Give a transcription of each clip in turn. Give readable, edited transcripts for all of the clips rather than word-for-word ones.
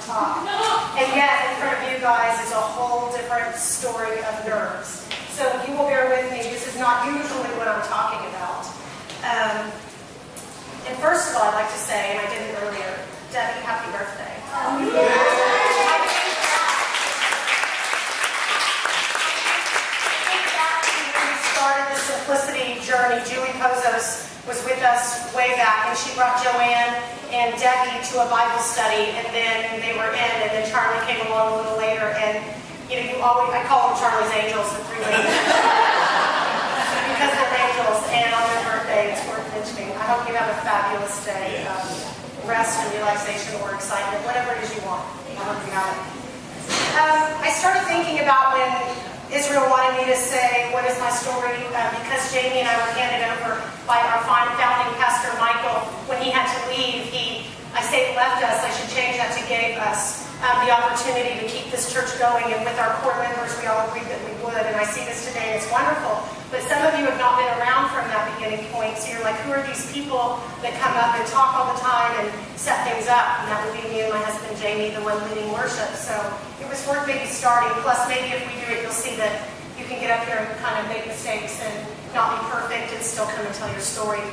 top. And yet, in front of you guys is a whole different story of nerves. So if you will bear with me, this is not usually what I'm talking about. And first of all, I'd like to say, and I did it earlier, Debbie, happy birthday. Started the simplicity journey. Julie Pozos was with us way back, and she brought Joanne and Debbie to a Bible study, and then they were in, and then Charlie came along a little later, and I call them Charlie's Angels, the three ladies, because they're angels, and on their birthday, it's worth mentioning. I hope you have a fabulous day, rest and relaxation or excitement, whatever it is you want. I hope you have it. I started thinking about when Israel wanted me to say, what is my story? Because Jamie and I were handed over by our founding pastor, Michael. When he had to leave, I say left us, I should change that to gave us the opportunity to keep this church going. And with our core members, we all agreed that we would. And I see this today, and it's wonderful. But some of you have not been around from that beginning point. So you're like, who are these people that come up and talk all the time and set things up? And that would be me and my husband, Jamie, the one leading worship. So it was worth maybe starting. Plus, maybe if we do it, you'll see that you can get up here and kind of make mistakes and not be perfect and still come and tell your story.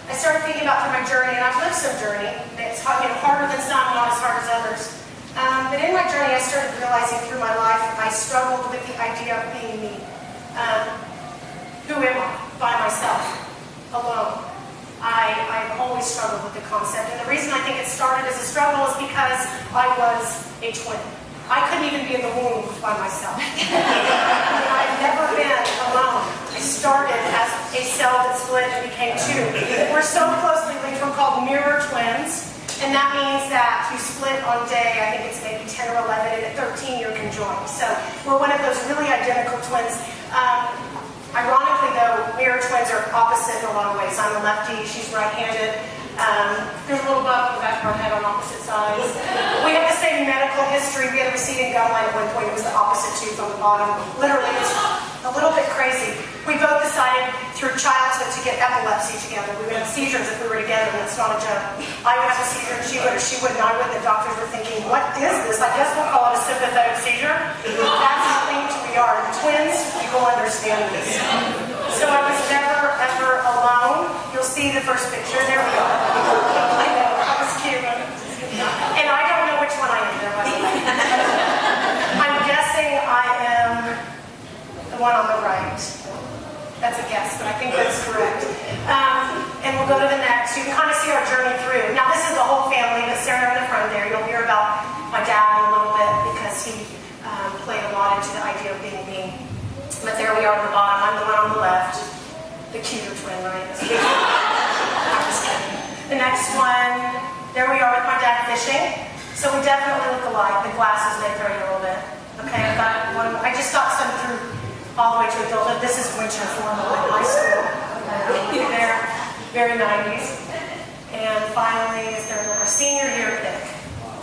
I started thinking about through my journey, and I've lived some journey. It's harder than some, not as hard as others. But in my journey, I started realizing through my life, I struggled with the idea of being me. Who am I? By myself, alone. I've always struggled with the concept. And the reason I think it started as a struggle is because I was a twin. I couldn't even be in the womb by myself. I've never been alone. I started as a cell that split and became two. We're so closely linked, we're called mirror twins. And that means that you split on day, I think it's maybe 10 or 11, and at 13 you're conjoined. So we're one of those really identical twins. Ironically, though, mirror twins are opposite in a lot of ways. I'm a lefty, she's right-handed. There's a little bump in the back of our head on opposite sides. We have the same medical history. We had a receding gum line at one point. It was the opposite tooth on the bottom. Literally, it's a little bit crazy. We both decided through childhood to get epilepsy together. We would have seizures if we were together, and that's not a joke. I would have a seizure, and she would, or she wouldn't. I would. The doctors were thinking, what is this? I guess we'll call it a sympathetic seizure. That's how linked we are. The twins, you will understand this. So I was never, ever alone. You'll see the first picture. There we are. I know, that was cute. And I don't know which one I am, by the way. I'm guessing I am the one on the right. That's a guess, but I think that's correct. And we'll go to the next. You can kind of see our journey through. Now, this is the whole family, but Sarah in the front there. You'll hear about my dad in a little bit because he played a lot into the idea of being me. But there we are at the bottom. I'm the one on the left. The cuter twin, right? I'm just kidding. The next one, there we are with my dad fishing. So we definitely look alike. The glasses may vary a little bit. Okay, I've got one. I just thought some through all the way to adulthood. This is winter formal in high school. There, very 90s. And finally, is there our senior year pick?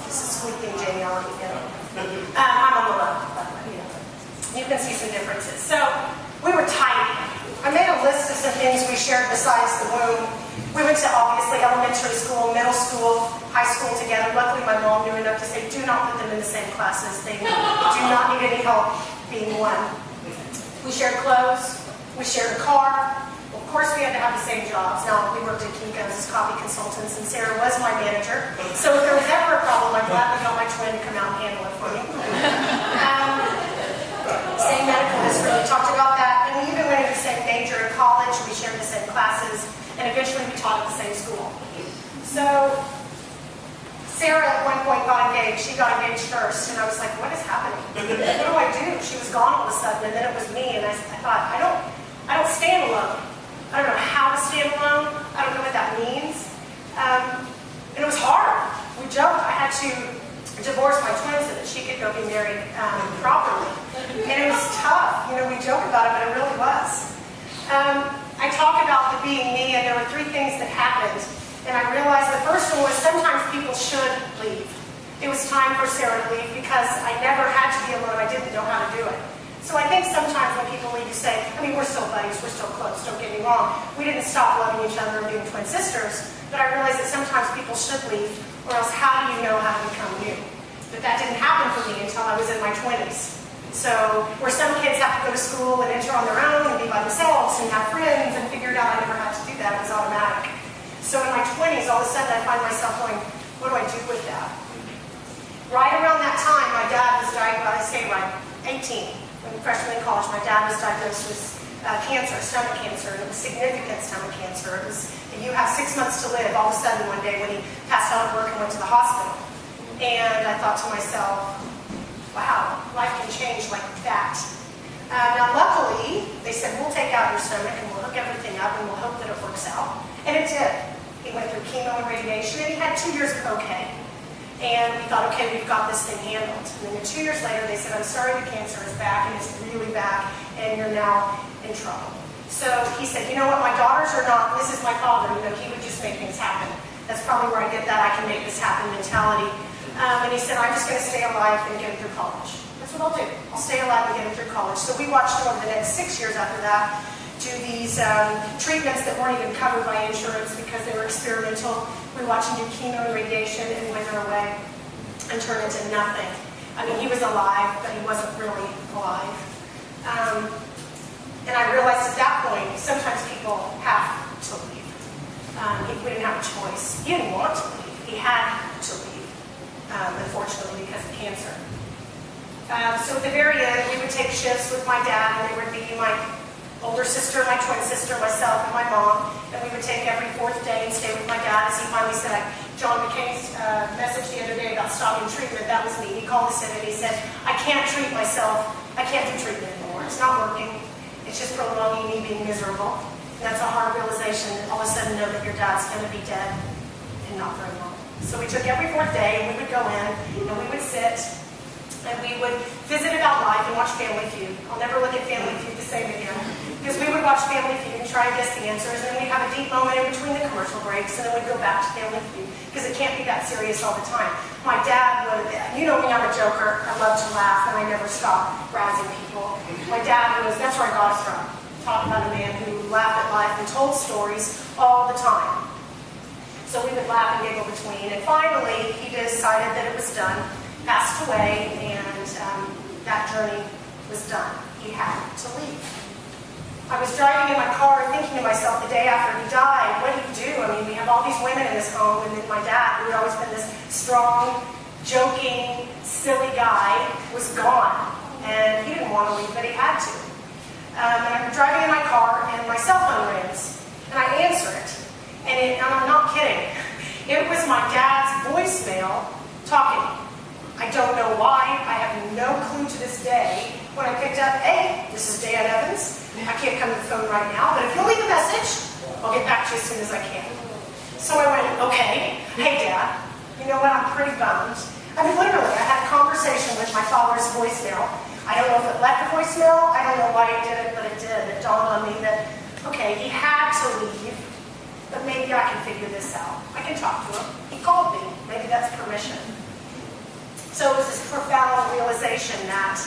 This is sweeping Jamie already. I'm on the left, by the way. You can see some differences. So we were tight. I made a list of some things we shared besides the womb. We went to obviously elementary school, middle school, high school together. Luckily, my mom knew enough to say, do not put them in the same classes. They do not need any help being one. We shared clothes. We shared a car. Of course, we had to have the same jobs. Now, we worked at Kinko's as copy consultants, and Sarah was my manager. So if there was ever a problem, I'm glad we got my twin to come out and handle it for me. Same medical history, we talked about that, and we even went into the same major in college, we shared the same classes, and eventually we taught at the same school. So, Sarah at one point got engaged. She got engaged first, and I was like, what is happening? What do I do? She was gone all of a sudden, and then it was me, and I thought, I don't stand alone. I don't know how to stand alone. I don't know what that means. And it was hard. We joked. I had to divorce my twin so that she could go be married properly. And it was tough. We joke about it, but it really was. I talk about the being me, and there were 3 things that happened. And I realized the first one was sometimes people should leave. It was time for Sarah to leave because I never had to be alone. I didn't know how to do it. So I think sometimes when people leave, you say, we're still buddies, we're still close, don't get me wrong. We didn't stop loving each other and being twin sisters, but I realized that sometimes people should leave or else how do you know how to become you? But that didn't happen for me until I was in my 20s. So where some kids have to go to school and enter on their own and be by themselves and have friends and figure it out, I never had to do that. It was automatic. So in my 20s, all of a sudden I find myself going, what do I do with that? Right around that time, my dad was diagnosed, 18, when freshman in college, my dad was diagnosed with cancer, stomach cancer, and it was significant stomach cancer. It was, you have 6 months to live, all of a sudden one day when he passed out of work and went to the hospital. And I thought to myself, wow, life can change like that. Now luckily, they said, we'll take out your stomach and we'll hook everything up and we'll hope that it works out. And it did. He went through chemo and radiation and he had 2 years of okay. And we thought, okay, we've got this thing handled. And then 2 years later, they said, I'm sorry, the cancer is back and it's really back and you're now in trouble. So he said, you know what, my daughters are not, this is my father, he would just make things happen. That's probably where I get that I can make this happen mentality. And he said, I'm just going to stay alive and get him through college. That's what I'll do. I'll stay alive and get him through college. So we watched him over the next 6 years after that do these treatments that weren't even covered by insurance because they were experimental. We watched him do chemo and radiation and wither away and turn into nothing. I mean, he was alive, but he wasn't really alive. And I realized at that point, sometimes people have to leave. We didn't have a choice. He didn't want to leave. He had to leave. Unfortunately, because of cancer. So at the very end, we would take shifts with my dad, and there would be my older sister, my twin sister, myself, and my mom, and we would take every 4th day and stay with my dad as he finally said, John McCain's message the other day about stopping treatment, that was me. He called us in and he said, I can't treat myself. I can't do treatment anymore. It's not working. It's just prolonging me being miserable. And that's a hard realization, all of a sudden know that your dad's going to be dead and not very long. So we took every 4th day, and we would go in, and we would sit, and we would visit about life and watch Family Feud. I'll never look at Family Feud the same again, because we would watch Family Feud and try and guess the answers, and then we'd have a deep moment in between the commercial breaks, and then we'd go back to Family Feud, because it can't be that serious all the time. My dad would, you know me, I'm a joker. I love to laugh, and I never stop razzing people. My dad was, that's where I got it from. Talking about a man who laughed at life and told stories all the time. So we would laugh and giggle between. And finally, he decided that it was done, passed away, and that journey was done. He had to leave. I was driving in my car thinking to myself the day after he died, what do you do? I mean, we have all these women in this home, and then my dad, who had always been this strong, joking, silly guy, was gone. And he didn't want to leave, but he had to. And I'm driving in my car, and my cell phone rings, and I answer it. And I'm not kidding. It was my dad's voicemail talking. I don't know why. I have no clue to this day. When I picked up, hey, this is Dan Evans. I can't come to the phone right now, but if you'll leave a message, I'll get back to you as soon as I can. So I went, okay. Hey, Dad, you know what? I'm pretty bummed. I mean, literally, I had a conversation with my father's voicemail. I don't know if it left a voicemail. I don't know why it did it, but it did. It dawned on me that, okay, he had to leave. But maybe I can figure this out. I can talk to him. He called me. Maybe that's permission. So it was this profound realization that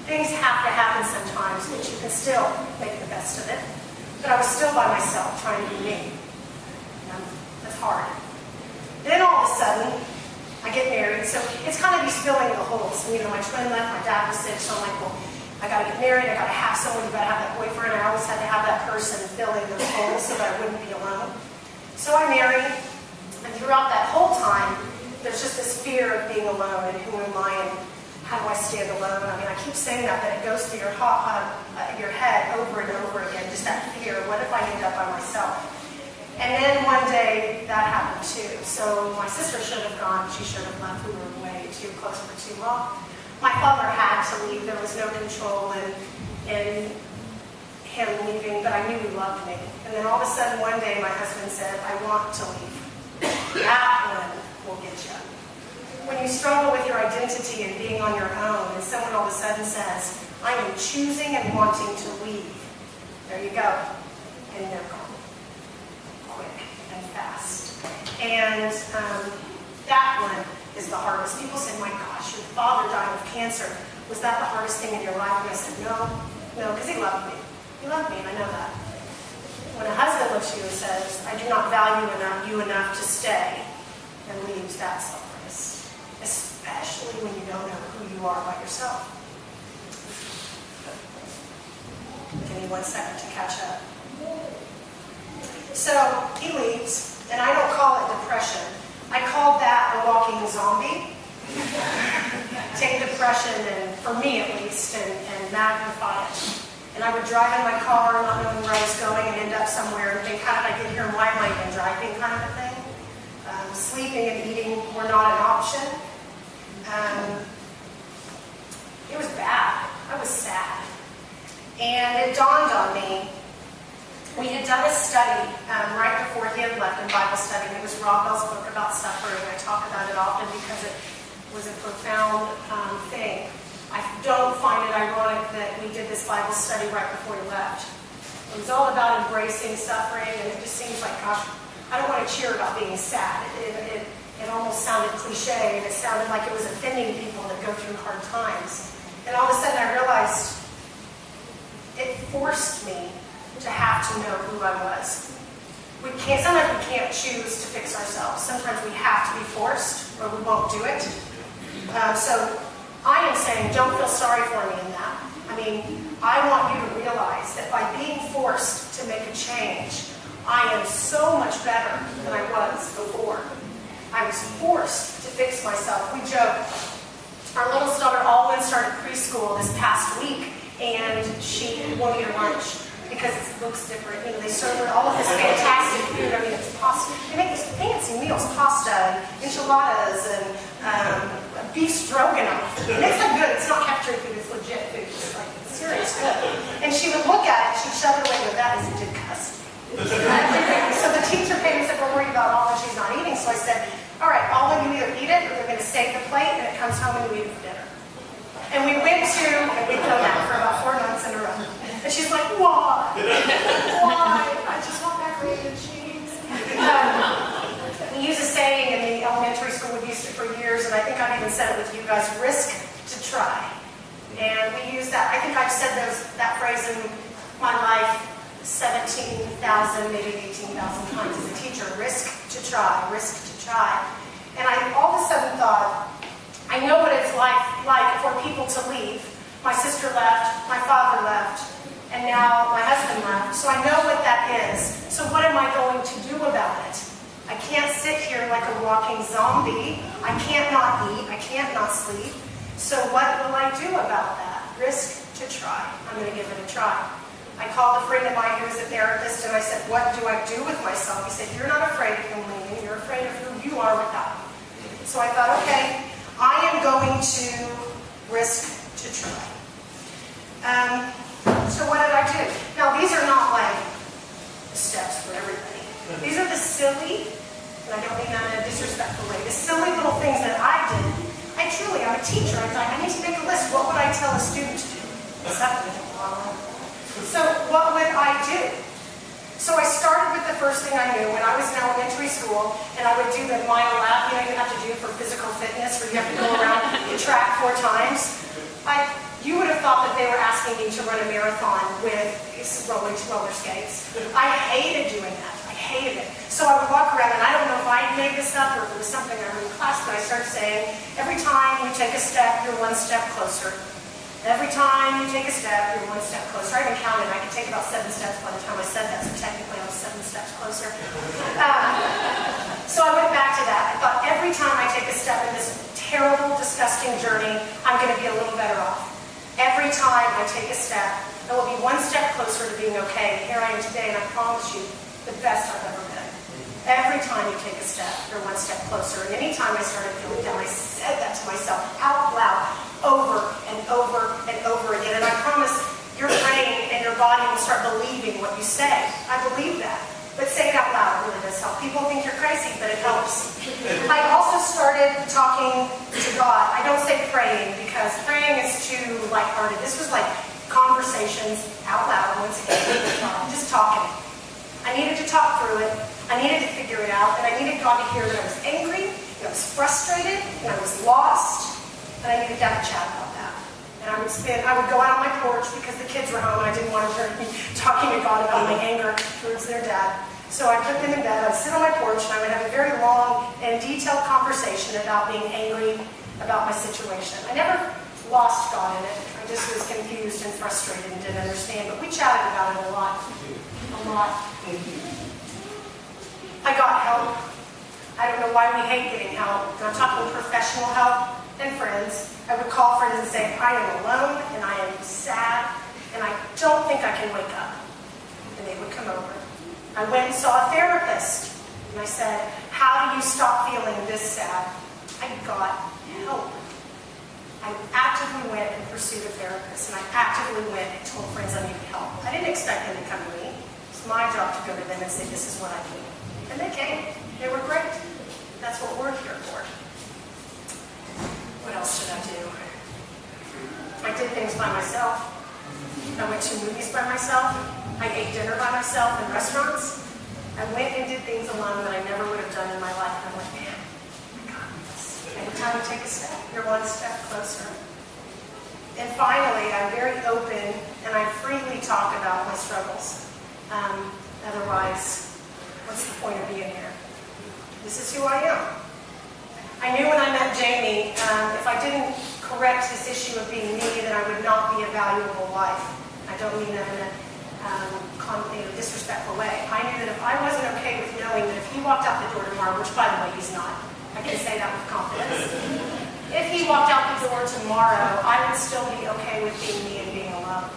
things have to happen sometimes, but you can still make the best of it. But I was still by myself trying to be me. That's hard. Then all of a sudden, I get married. So it's kind of these filling the holes. You know, my twin left, my dad was sick, so I'm like, well, I got to get married, I got to have someone, you got to have that boyfriend. I always had to have that person filling those holes so that I wouldn't be alone. So I married, and throughout that whole time, there's just this fear of being alone, and who am I, and how do I stand alone? I mean, I keep saying that, but it goes through your head over and over again, just that fear. What if I end up by myself? And then one day, that happened too. So my sister should have gone, she should have left. We were way too close for too long. My father had to leave. There was no control in him leaving, but I knew he loved me. And then all of a sudden, one day, my husband said, I want to leave. That one will get you. When you struggle with your identity and being on your own, and someone all of a sudden says, I am choosing and wanting to leave. There you go. And they're gone. Quick and fast. And that one is the hardest. People say, my gosh, your father died of cancer. Was that the hardest thing in your life? And I said, no, because he loved me. He loved me, and I know that. When a husband looks at you and says, I do not value you enough to stay, and leaves, that selfless, especially when you don't know who you are by yourself. Give me 1 second to catch up. So he leaves, and I don't call it depression. I called that a walking zombie. Take depression, and for me at least, and magnify it. And I would drive in my car, not knowing where I was going, and end up somewhere and think, how did I get here, and why am I even driving, kind of a thing. Sleeping and eating were not an option. It was bad. I was sad. And it dawned on me, we had done a study right before he had left in Bible study. It was Rob Bell's book about suffering. I talk about it often because it was a profound thing. I don't find it ironic that we did this Bible study right before he left. It was all about embracing suffering, and it just seems like, gosh, I don't want to cheer about being sad. It almost sounded cliche, and it sounded like it was offending people that go through hard times. And all of a sudden I realized it forced me to have to know who I was. Sometimes we can't choose to fix ourselves. Sometimes we have to be forced, or we won't do it. So I am saying, don't feel sorry for me in that. I mean, I want you to realize that by being forced to make a change, I am so much better than I was before. I was forced to fix myself. We joke. Our little daughter Alwyn started preschool this past week, and she won't eat her lunch because it looks different. You know, they serve her all of this fantastic food. I mean, it's pasta. They make these fancy meals, pasta and enchiladas and beef stroganoff. And it's not good. It's not cafeteria food. It's legit food. It's like serious good. And she would look at it, she'd shove it away, and go, that is disgusting. So the teacher came and said, we're worried about Alwyn, she's not eating. So I said, all right, Alwyn, you either eat it, or they're going to save the plate, and it comes home and we eat it for dinner. And we went to, and we've done that for about 4 months in a row. And she's like, why? Why? I just want macaroni and cheese. We use a saying in the elementary school, we've used it for years, and I think I've even said it with you guys, risk to try. And we use that, I think I've said that phrase in my life 17,000, maybe 18,000 times as a teacher. Risk to try, risk to try. And I all of a sudden thought, I know what it's like for people to leave. My sister left, my father left, and now my husband left. So I know what that is. So what am I going to do about it? I can't sit here like a walking zombie. I can't not eat. I can't not sleep. So what will I do about that? Risk to try. I'm going to give it a try. I called a friend of mine who was a therapist, and I said, what do I do with myself? He said, you're not afraid of him leaving. You're afraid of who you are without him. So I thought, okay, I am going to risk to try. So what did I do? Now, these are not like steps for everybody. These are the silly, and I don't mean that in a disrespectful way, the silly little things that I did. I'm a teacher. I thought, I need to make a list. What would I tell a student to do? So what would I do? So I started with the first thing I knew when I was in elementary school, and I would do the mile lap, you have to do for physical fitness, where you have to go around the track 4 times. You would have thought that they were asking me to run a marathon with roller skates. I hated doing that. I hated it. So I would walk around, and I don't know if I made this up or if it was something I heard in class, but I started saying, every time you take a step, you're 1 step closer. Every time you take a step, you're 1 step closer. I even counted. I could take about 7 steps by the time I said that, so technically I was 7 steps closer. So I went back to that. I thought every time I take a step in this terrible, disgusting journey, I'm going to be a little better off. Every time I take a step, I will be 1 step closer to being okay. And here I am today, and I promise you, the best I've ever been. Every time you take a step, you're 1 step closer. And any time I started feeling down, I said that to myself out loud, over and over and over again. And I promise your brain and your body will start believing what you say. I believe that. But say it out loud. It really does help. People think you're crazy, but it helps. I also started talking to God. I don't say praying because praying is too lighthearted. This was like conversations out loud once again with God. Just talking. I needed to talk through it. I needed to figure it out. And I needed God to hear that I was angry, that I was frustrated, and I was lost. And I needed to have a chat about that. And And I would go out on my porch because the kids were home and I didn't want to hear me talking to God about my anger towards their dad. So I put them in bed, I'd sit on my porch, and I would have a very long and detailed conversation about being angry about my situation. I never lost God in it. I just was confused and frustrated and didn't understand. But we chatted about it a lot. A lot. I got help. I don't know why we hate getting help. I'm talking professional help and friends. I would call friends and say, I am alone and I am sad and I don't think I can wake up. And they would come over. I went and saw a therapist and I said, how do you stop feeling this sad? I got help. I actively went and pursued a therapist, and I actively went and told friends I needed help. I didn't expect them to come to me. It's my job to go to them and say, this is what I need. And they came. They were great. That's what we're here for. What else did I do? I did things by myself. I went to movies by myself. I ate dinner by myself in restaurants. I went and did things alone that I never would have done in my life. And I'm like, man, every time you take a step, you're one step closer. And finally, I'm very open and I freely talk about my struggles. Otherwise, what's the point of being here? This is who I am. I knew when I met Jamie, if I didn't correct this issue of being me, then I would not be a valuable wife. I don't mean that in a disrespectful way. I knew that if I wasn't okay with knowing that if he walked out the door tomorrow, which by the way he's not, I can say that with confidence. If he walked out the door tomorrow, I would still be okay with being me and being alone.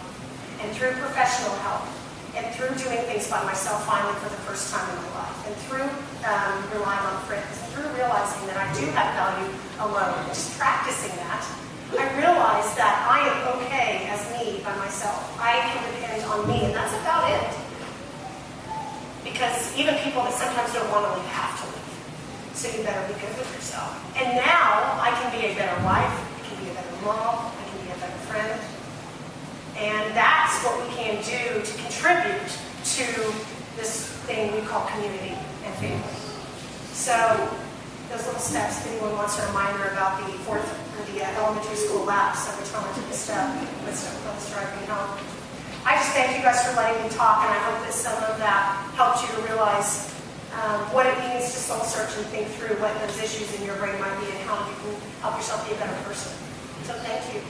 And through professional help, and through doing things by myself finally for the first time in my life, and through relying on friends, and through realizing that I do have value alone, and just practicing that, I realized that I am okay as me by myself. I can depend on me, and that's about it. Because even people that sometimes don't want to leave have to leave. So you better be good with yourself. And now I can be a better wife, I can be a better mom, I can be a better friend. And that's what we can do to contribute to this thing we call community and family. So those little steps, if anyone wants a reminder about the elementary school lapse every time I took a step, let's drive me home. I just thank you guys for letting me talk, and I hope that some of that helped you to realize what it means to soul search and think through what those issues in your brain might be and how you can help yourself be a better person. So thank you.